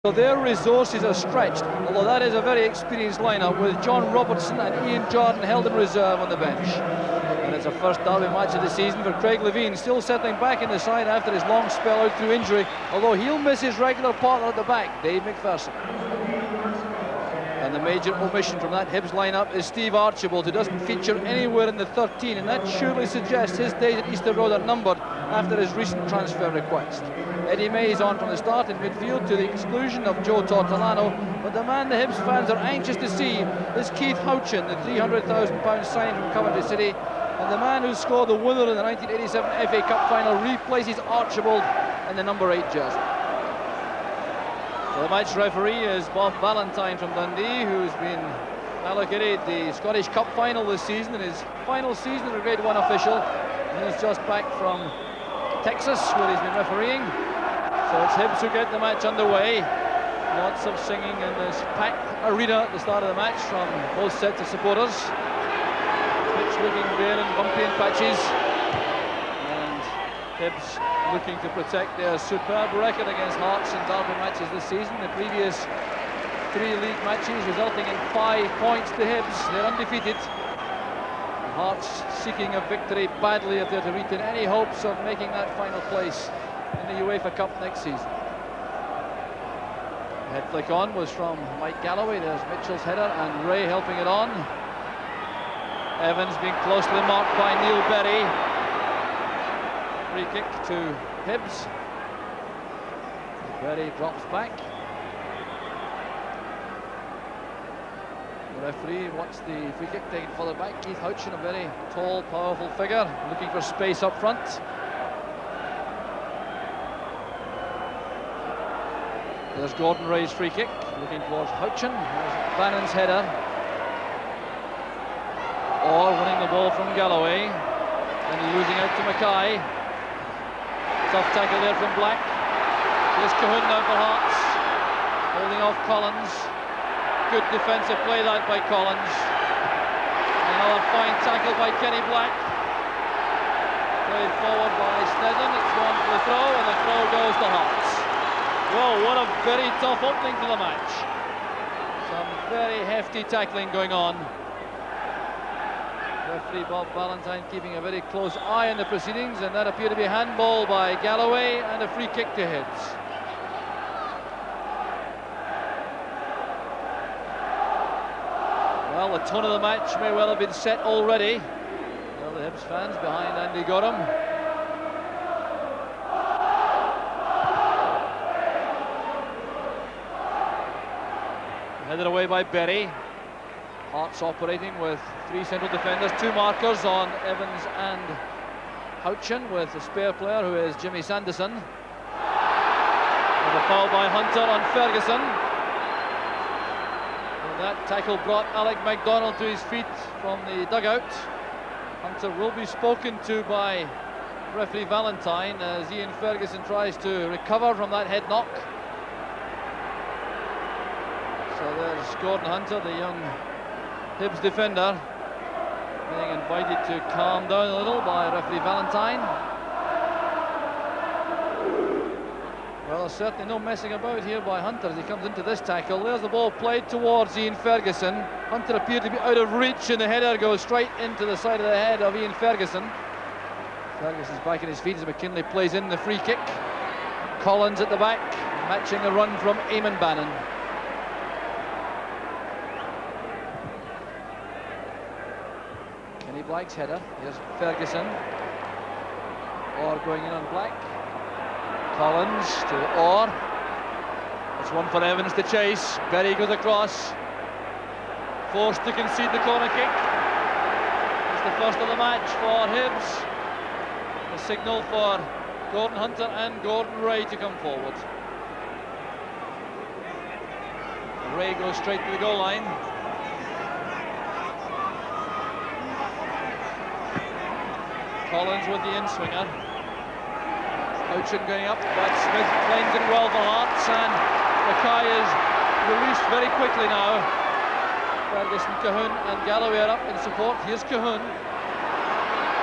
So their resources are stretched, although that is a very experienced lineup with John Robertson and Ian Jordan held in reserve on the bench. And it's a first derby match of the season for Craig Levein, still settling back in the side after his long spell out through injury, although he'll miss his regular partner at the back, Dave McPherson. And the major omission from that Hibs lineup is Steve Archibald, who doesn't feature anywhere in the 13, and that surely suggests his days at Easter Road are numbered after his recent transfer request. Eddie May is on from the start in midfield to the exclusion of Joe Tortolano, but the man the Hibs fans are anxious to see is Keith Houchin, the £300,000 signing from Coventry City, and the man who scored the winner in the 1987 FA Cup final replaces Archibald in the number 8 jersey. So the match referee is Bob Valentine from Dundee, who's been allocated the Scottish Cup final this season, in his final season as a Grade 1 official. He's just back from Texas, where he's been refereeing. So it's Hibs who get the match underway. Lots of singing in this packed arena at the start of the match from both sets of supporters. Pitch looking bare and bumpy in patches. And Hibs looking to protect their superb record against Hearts in derby matches this season. The previous 3 league matches resulting in 5 points to Hibs. They're undefeated. Hearts seeking a victory badly if they're to retain any hopes of making that final place in the UEFA Cup next season. The head flick on was from Mike Galloway. There's Mitchell's header and Ray helping it on. Evans being closely marked by Neil Berry. Free kick to Hibs. Berry drops back. The referee wants the free kick taken further back. Keith Houchin, a very tall, powerful figure, looking for space up front. There's Gordon Ray's free kick, looking towards Houchin. There's Bannon's header. Or winning the ball from Galloway. Then losing out to Mackay. Tough tackle there from Black. Here's Cahun now for Hearts. Holding off Collins. Good defensive play that by Collins. Another fine tackle by Kenny Black. Played forward by Snedden. It's gone for the throw, and the throw goes to Hearts. Whoa, what a very tough opening to the match. Some very hefty tackling going on. Referee Bob Valentine keeping a very close eye on the proceedings, and that appeared to be a handball by Galloway and a free kick to Hibs. Well, the tone of the match may well have been set already. Well, the Hibs fans behind Andy Gorham. Headed away by Berry. Hearts operating with 3 central defenders, 2 markers on Evans and Houchin, with a spare player who is Jimmy Sanderson. With a foul by Hunter on Ferguson. And that tackle brought Alec MacDonald to his feet from the dugout. Hunter will be spoken to by referee Valentine as Ian Ferguson tries to recover from that head knock. So there's Gordon Hunter, the young Hibs defender, being invited to calm down a little by referee Valentine. Well, certainly no messing about here by Hunter as he comes into this tackle. There's the ball played towards Ian Ferguson. Hunter appeared to be out of reach, and the header goes straight into the side of the head of Ian Ferguson. Ferguson's back on his feet as McKinley plays in the free kick. Collins at the back, matching the run from Eamon Bannon. Kenny Black's header. Here's Ferguson. Orr going in on Black. Collins to Orr. It's one for Evans to chase. Berry goes across. Forced to concede the corner kick. It's the first of the match for Hibs. The signal for Gordon Hunter and Gordon Ray to come forward. Ray goes straight to the goal line. Collins with the in-swinger. Houchin going up, but Smith claims it well for Hearts, and Mackay is released very quickly now. Ferguson, Cahun and Galloway are up in support. Here's Cahun.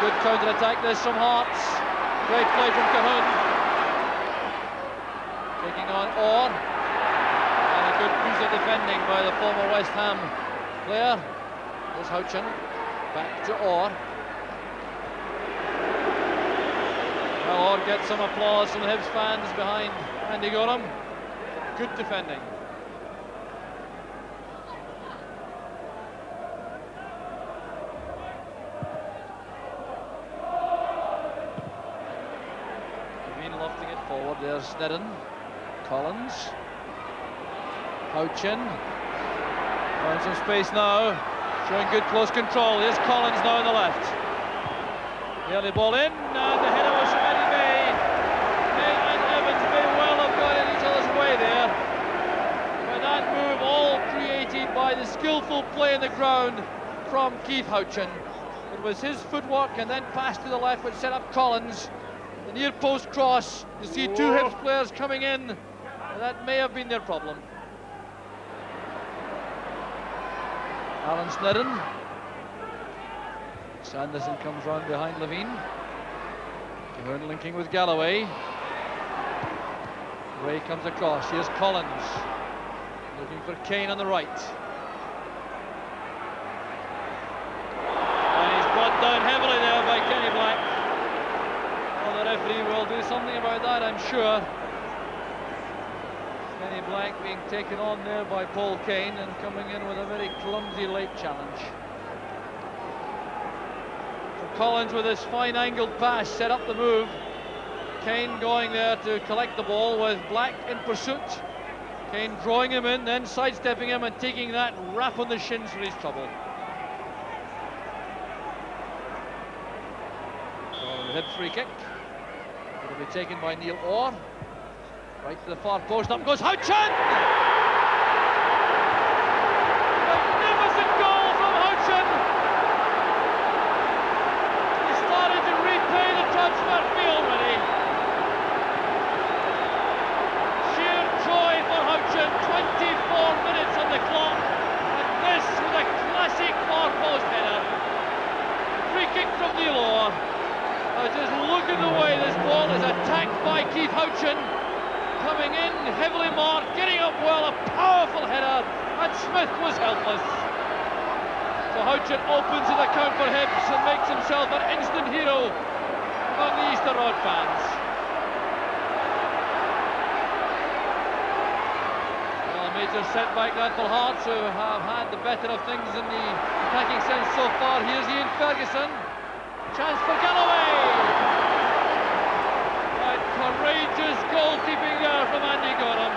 Good counter-attack this from Hearts. Great play from Cahun. Taking on Orr. defending by the former West Ham player. There's Houchin, back to Orr. Well, Orr gets some applause from the Hibs fans behind Andy Gorham. Good defending. Lofting it forward, there's Snedden, Collins, Houchin, found some space now, showing good close control. Here's Collins now on the left. The early ball in, and the header was from Eddie May. May and Evans may well have got in each other's way there. But that move all created by the skillful play in the ground from Keith Houchin. It was his footwork and then pass to the left which set up Collins. The near post cross, you see two Hibs players coming in, and that may have been their problem. Alan Snedden. Sanderson comes round behind Levine. Cahoon linking with Galloway. Ray comes across, here's Collins. Looking for Kane on the right. And he's brought down heavily there by Kenny Black. The referee will do something about that, I'm sure. Kenny Black being taken on there by Paul Kane and coming in with a very clumsy late challenge. So Collins with his fine angled pass set up the move. Kane going there to collect the ball with Black in pursuit. Kane drawing him in, then sidestepping him and taking that rap on the shins for his trouble. So the Hibs free kick. It'll be taken by Neil Orr. Right to the far post, up goes Houchin! Magnificent goal from Houchin! He started to repay the transfer fee already. Sheer joy for Houchin, 24 minutes on the clock. And this with a classic far post header. Free kick from Neil Orr. Just look at the way this ball is attacked by Keith Houchin. Coming in, heavily marked, getting up well, a powerful header, and Smith was helpless. So Houchin opens the account for Hibs and makes himself an instant hero among the Easter Road fans. Well, a major setback that for Hearts, who have had the better of things in the attacking sense so far. Here's Ian Ferguson. Chance for Galloway! Right, courageous goalkeeping there from Andy Gorham.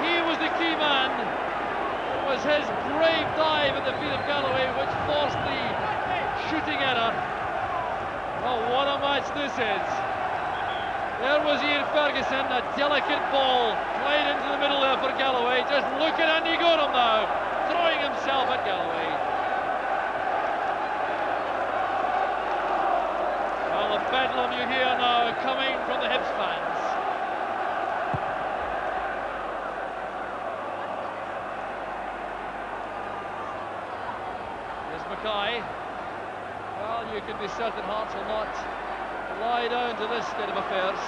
He was the key man. It was his brave dive at the feet of Galloway which forced the shooting error. Oh, what a match this is. There was Ian Ferguson, a delicate ball played into the middle there for Galloway. Just look at Andy Gorham now, throwing himself at Galloway. Bedlam you hear now coming from the Hibs fans. Here's Mackay. Well, you can be certain Hearts will not lie down to this state of affairs.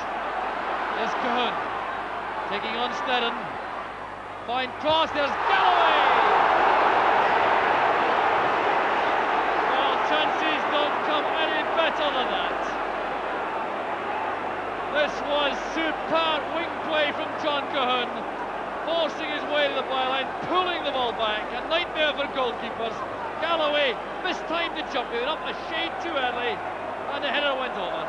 Here's Cahoon taking on Snedden. Fine cross, there's Galloway! Well, chances don't come any better than that. This was superb wing play from John Cahoon, forcing his way to the byline, pulling the ball back. A nightmare for goalkeepers. Galloway mistimed the jump, it up a shade too early, and the header went over.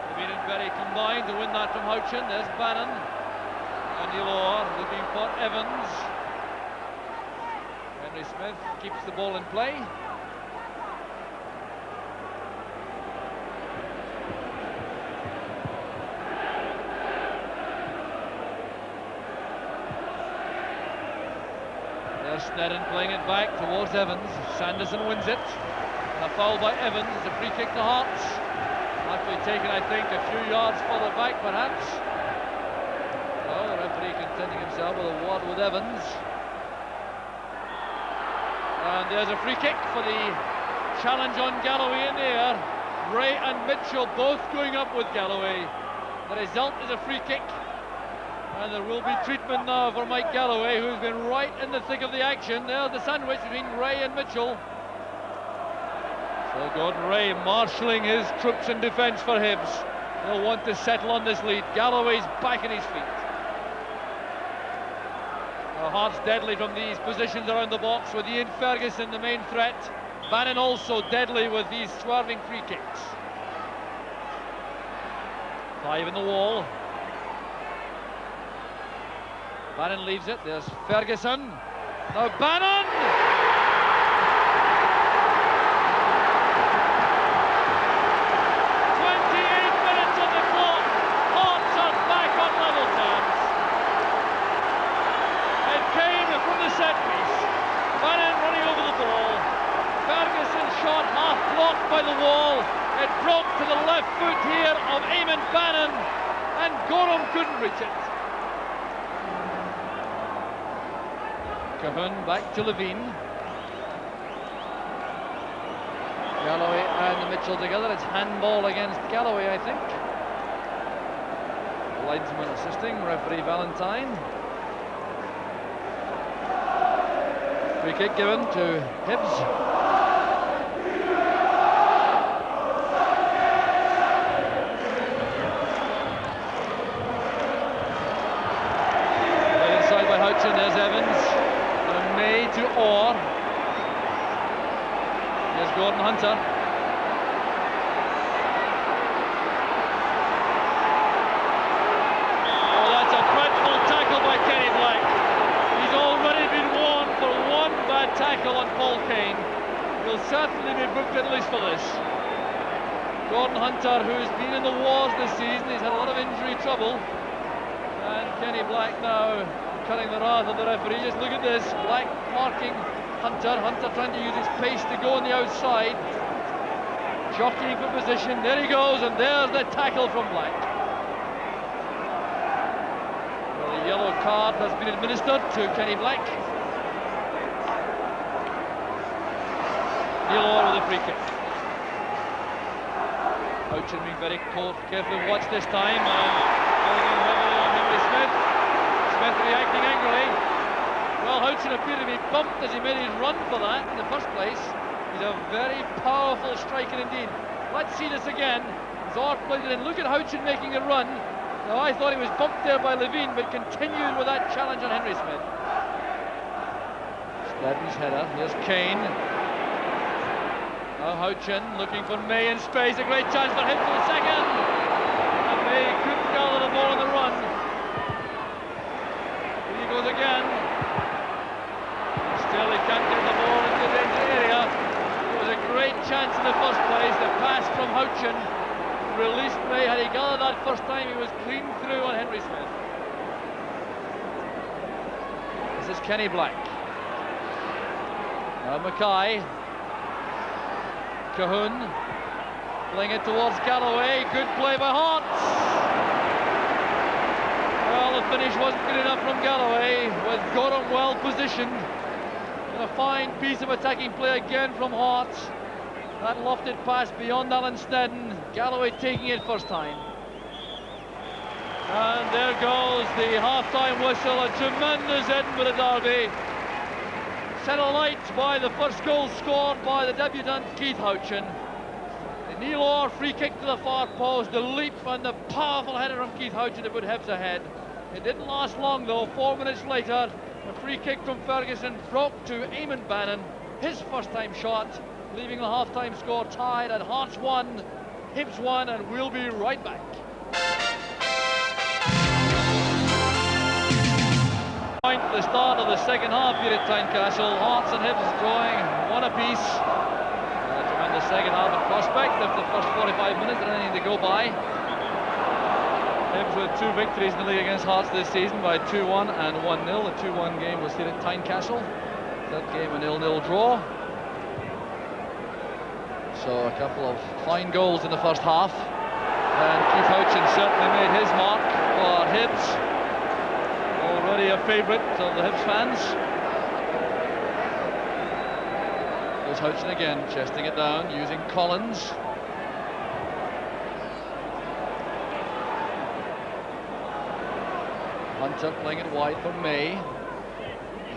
Levine and Berry combined to win that from Houchin. There's Bannon. And Neil Orr looking for Evans. Henry Smith keeps the ball in play. There's Snedden playing it back towards Evans. Sanderson wins it. And a foul by Evans. It's a free kick to Hearts. Actually taken, I think, a few yards further back, perhaps. Well, the referee contenting himself with a word with Evans. And there's a free kick for the challenge on Galloway in the air. Ray and Mitchell both going up with Galloway. The result is a free kick. And there will be treatment now for Mike Galloway, who's been right in the thick of the action. There's the sandwich between Ray and Mitchell. So Gordon Ray marshalling his troops in defence for Hibs. They'll want to settle on this lead. Galloway's back on his feet. Hearts deadly from these positions around the box, with Ian Ferguson the main threat. Bannon also deadly with these swerving free kicks. 5 in the wall. Bannon leaves it. There's Ferguson. Now Bannon! 28 minutes on the clock. Hearts are back on level terms. It came from the set piece. Bannon running over the ball. Ferguson shot half blocked by the wall. It broke to the left foot here of Eamon Bannon, and Gorham couldn't reach it. Cahun back to Levine. Galloway and Mitchell together. It's handball against Galloway, I think. The linesman assisting, referee Valentine. Free kick given to Hibs. There's Evans, and May to Orr. Here's Gordon Hunter. Oh, that's a dreadful tackle by Kenny Black. He's already been warned for one bad tackle on Paul Kane. He'll certainly be booked at least for this. Gordon Hunter, who's been in the wars this season, he's had a lot of injury trouble. And Kenny Black now cutting the wrath of the referee. Just look at this. Black marking Hunter. Hunter trying to use his pace to go on the outside. Jockeying for position. There he goes, and there's the tackle from Black. Well, the yellow card has been administered to Kenny Black. Neil Orr with a free kick. Houchin being very carefully watched this time, and going in heavily on Henry Smith. Smith reacting angrily. Well, Houchin appeared to be bumped as he made his run for that in the first place. He's a very powerful striker indeed. Let's see this again. Zorc played it in. Look at Houchin making a run. Now, I thought he was bumped there by Levine, but continued with that challenge on Henry Smith. Snedden's header. Here's Kane. Now Houchin looking for May in space. A great chance for him for the second. And May couldn't gather the ball on the run. Goes again. Still he can't get the ball into the area. It was a great chance in the first place. The pass from Houchin released May. Had he gathered that first time, he was clean through on Henry Smith. This is Kenny Black. Now Mackay. Cahun playing it towards Galloway. Good play by Hearts. Well, the finish wasn't good enough from Galloway, with Gorham well positioned. And a fine piece of attacking play again from Hearts. That lofted pass beyond Alan Snedden. Galloway taking it first time. And there goes the half-time whistle. A tremendous Edinburgh derby. Set alight by the first goal scored by the debutant Keith Houchin. The Neil Orr free kick to the far post, the leap and the powerful header from Keith Houchin to put Hibs ahead. It didn't last long though. 4 minutes later, a free kick from Ferguson broke to Eamon Bannon, his first time shot, leaving the half-time score tied at Hearts 1, Hibs 1, and we'll be right back. Point at the start of the second half here at Tynecastle. Hearts and Hibs drawing one apiece. A tremendous second half of prospect after the first 45 minutes and anything to go by. Hibs with 2 victories in the league against Hearts this season by 2-1 and 1-0. The 2-1 game was here at Tynecastle. That game a 0-0 draw. So a couple of fine goals in the first half. And Keith Houchin certainly made his mark for Hibs. Already a favourite of the Hibs fans. There's Houchin again, chesting it down, using Collins. Hunter playing it wide for May.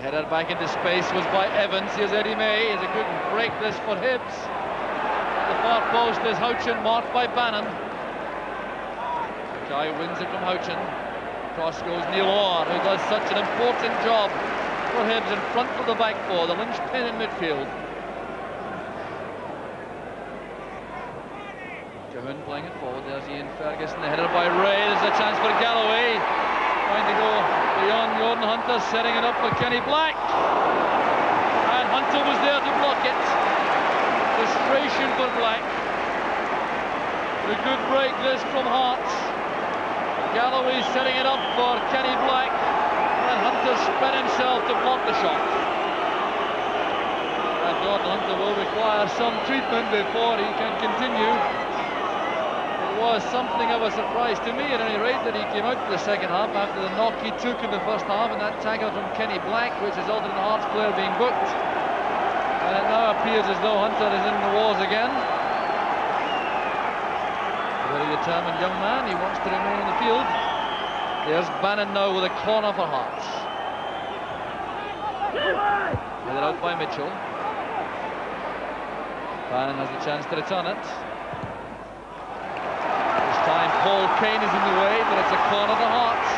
Headed back into space was by Evans. Here's Eddie May. Here's a good break this for Hibs. At the far post is Houchen, marked by Bannon. Guy wins it from Houchen. Cross goes Neil Orr, who does such an important job for Hibs in front of the back four, the linchpin in midfield. Cahoon playing it forward. There's Ian Ferguson, headed by Ray. There's a chance for Galloway. Trying to go beyond Gordon Hunter, setting it up for Kenny Black. And Hunter was there to block it. Frustration for Black. A good break this from Hearts. Galloway setting it up for Kenny Black. And Hunter spread himself to block the shot. And Gordon Hunter will require some treatment before he can continue. Was something of a surprise to me at any rate that he came out for the second half after the knock he took in the first half and that tackle from Kenny Black, which resulted in the Hearts player being booked. And it now appears as though Hunter is in the wars again. A very determined young man, he wants to remain in the field. There's Bannon now with a corner for Hearts. Headed out by Mitchell. Bannon has the chance to return it. Time Paul Kane is in the way, but it's a corner to Hearts.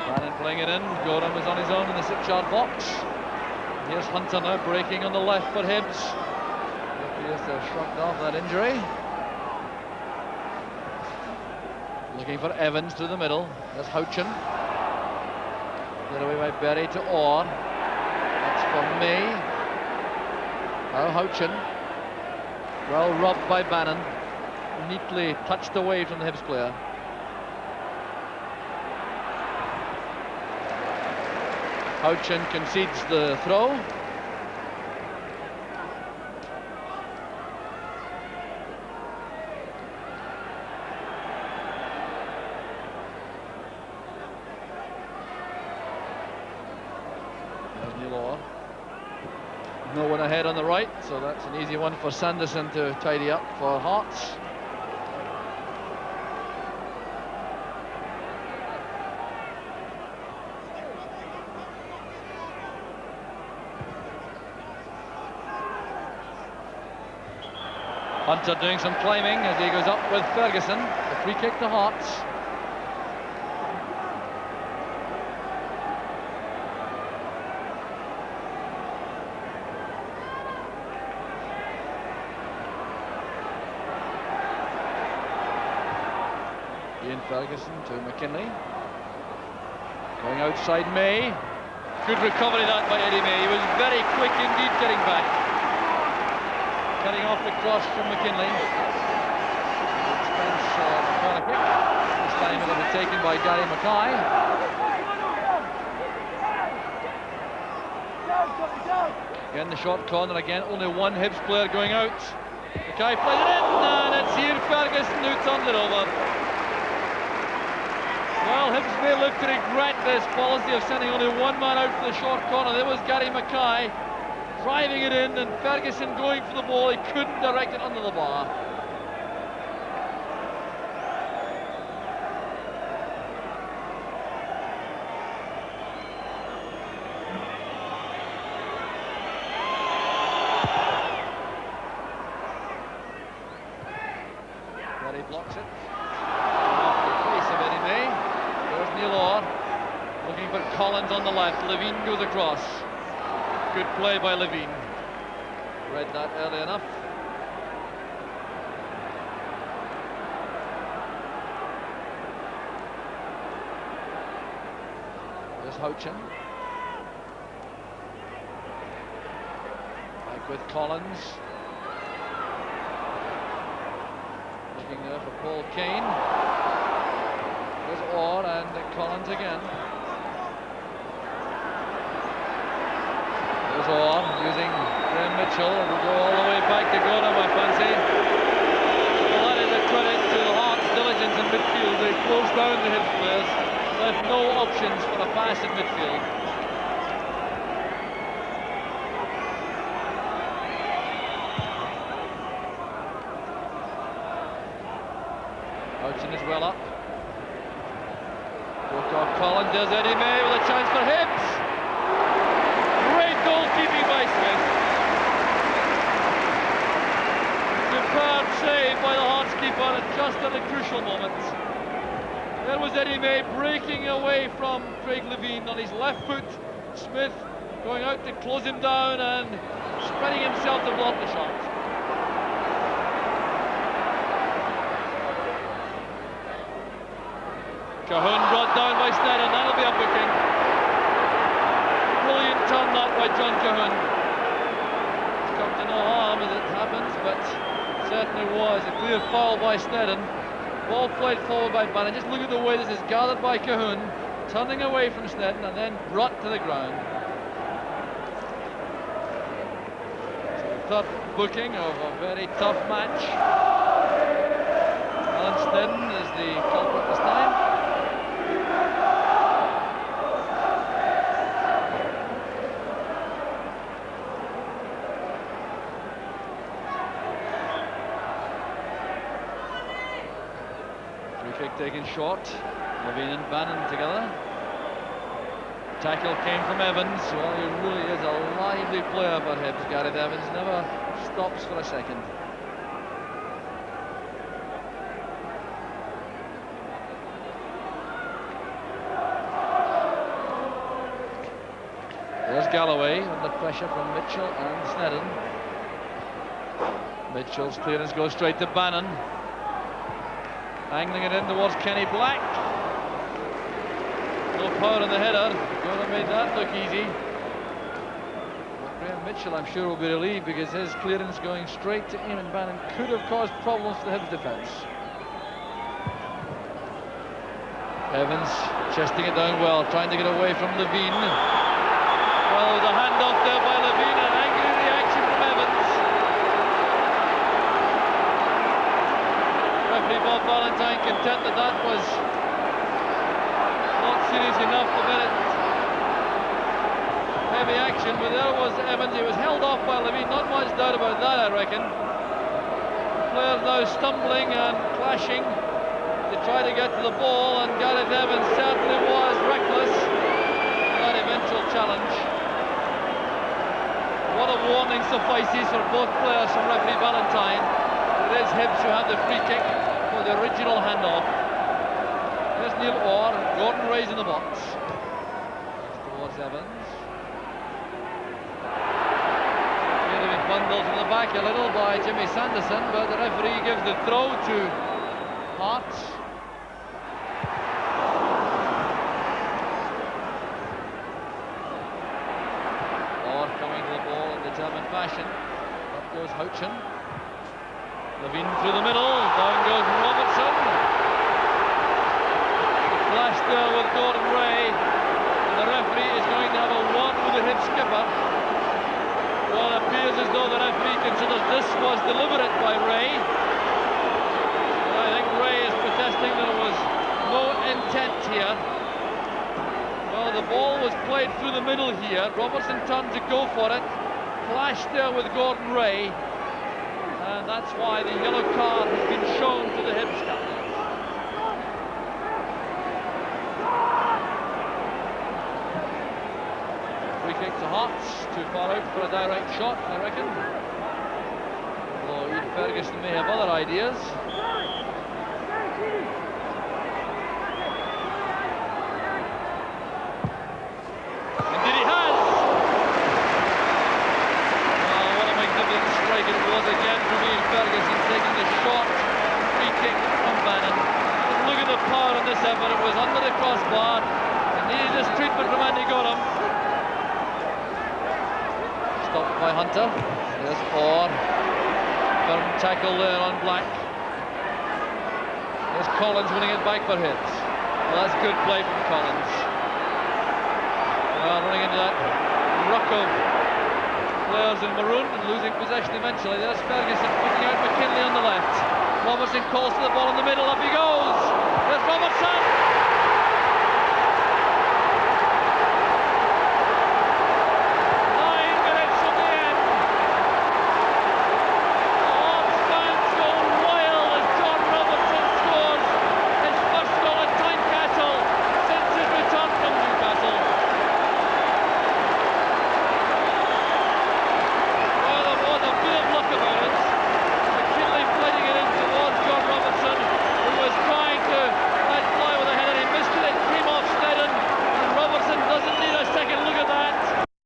Bannon playing it in. Gorham is on his own in the 6-yard box. Here's Hunter now breaking on the left for Hibs. He appears to have shrugged off that injury. Looking for Evans through the middle. There's Houchen. Led away by Berry to Orr. For May. Now Houchen. Well robbed by Bannon. Neatly touched away from the Hibs player. Houchen concedes the throw. There's Neil Orr. No one ahead on the right, so that's an easy one for Sanderson to tidy up for Hearts. Hunter doing some climbing as he goes up with Ferguson. The free kick to Hearts. Ian Ferguson to McKinley. Going outside May. Good recovery that by Eddie May. He was very quick indeed getting back. Cutting off the cross from McKinley. Expense the corner kick. This time it'll be taken by Gary Mackay. Again the short corner again. Only one Hibs player going out. Mackay plays it in and it's Ian Ferguson who turned it over. Well, Hibs may look to regret this policy of sending only one man out for the short corner. There was Gary Mackay driving it in and Ferguson going for the ball. He couldn't direct it under the bar. Gary blocks it. Off the face of Eddie May. There's Neil Orr looking for Collins on the left. Levine goes across. Good play by Levine. Read that early enough. There's Houchen. Back with Collins. Looking there for Paul Kane. There's Orr and Collins again. There's Orr using Graham Mitchell. It will go all the way back to Gorham, I fancy. Well, that is a credit to the Hearts' diligence in midfield. They closed down the Hibs players, left no options for a pass in midfield. action is well up. Collins, there's Eddie May with a chance for Hibs. Great goalkeeping by Smith. Superb save by the Hearts keeper just at a crucial moment. There was Eddie May breaking away from Craig Levein on his left foot. Smith going out to close him down and spreading himself to block the shot. Cahoon brought down by Sneddon, that'll be a booking. Brilliant turn that by John Cahoon. It's come to no harm as it happens, but certainly was a clear foul by Sneddon. Ball played forward by Bannon. Just look at the way this is gathered by Cahoon, turning away from Sneddon and then brought to the ground. So the third booking of a very tough match. Alan Sneddon is the culprit this time. Kick taken short. Levein and Bannon together. Tackle came from Evans. Well, he really is a lively player for Hibs. Gareth Evans never stops for a second. There's Galloway under pressure from Mitchell and Sneddon. Mitchell's clearance goes straight to Bannon. Angling it in towards Kenny Black. No power in the header. Could have made that look easy. But Graham Mitchell, I'm sure, will be relieved because his clearance going straight to Eamon Bannon could have caused problems for the Hibs defence. Evans chesting it down well, trying to get away from Levein. Well, the handoff there by Levein, an angry reaction from Evans. Referee Bob Valentine content that that was not serious enough to merit heavy action, but there was Evans. He was held off by Levein, not much doubt about that, I reckon. Players now stumbling and clashing to try to get to the ball, and Gareth Evans certainly was reckless in that eventual challenge. What a warning suffices for both players from referee Valentine. It is Hibs who have the free kick for the original handoff. There's Neil Orr, Gordon Ray's in the box. Towards Evans. Here to be bundled from the back a little by Jimmy Sanderson, but the referee gives the throw to Hart. Orr coming to the ball in determined fashion. Up goes Houchin. Levein through the middle, down goes Robertson. Flash there with Gordon Ray, and the referee is going to have a word with the Hibs skipper. Well, it appears as though the referee considers this was deliberate by Ray. And I think Ray is protesting that there was no intent here. Well, the ball was played through the middle here. Robertson turned to go for it. Flash there with Gordon Ray. And that's why the yellow card has been shown to the Hibs captain. Free kick to Hearts, too far out for a direct shot, I reckon. Although Ian Ferguson may have other ideas. Indeed he has! What a magnificent strike it was again from Ian Ferguson, taking the short free kick from Bannon. Just look at the power in this effort. It was under the crossbar. It needed this treatment from Andy Gorham. Stopped by Hunter. There's Orr. Firm tackle there on Black. There's Collins winning it back for Hibs. Well, that's good play from Collins. Well, running into that ruck of players in maroon and losing possession eventually. There's Ferguson putting out McKinley on the left. Robertson calls to the ball in the middle. Up he goes. There's Robertson.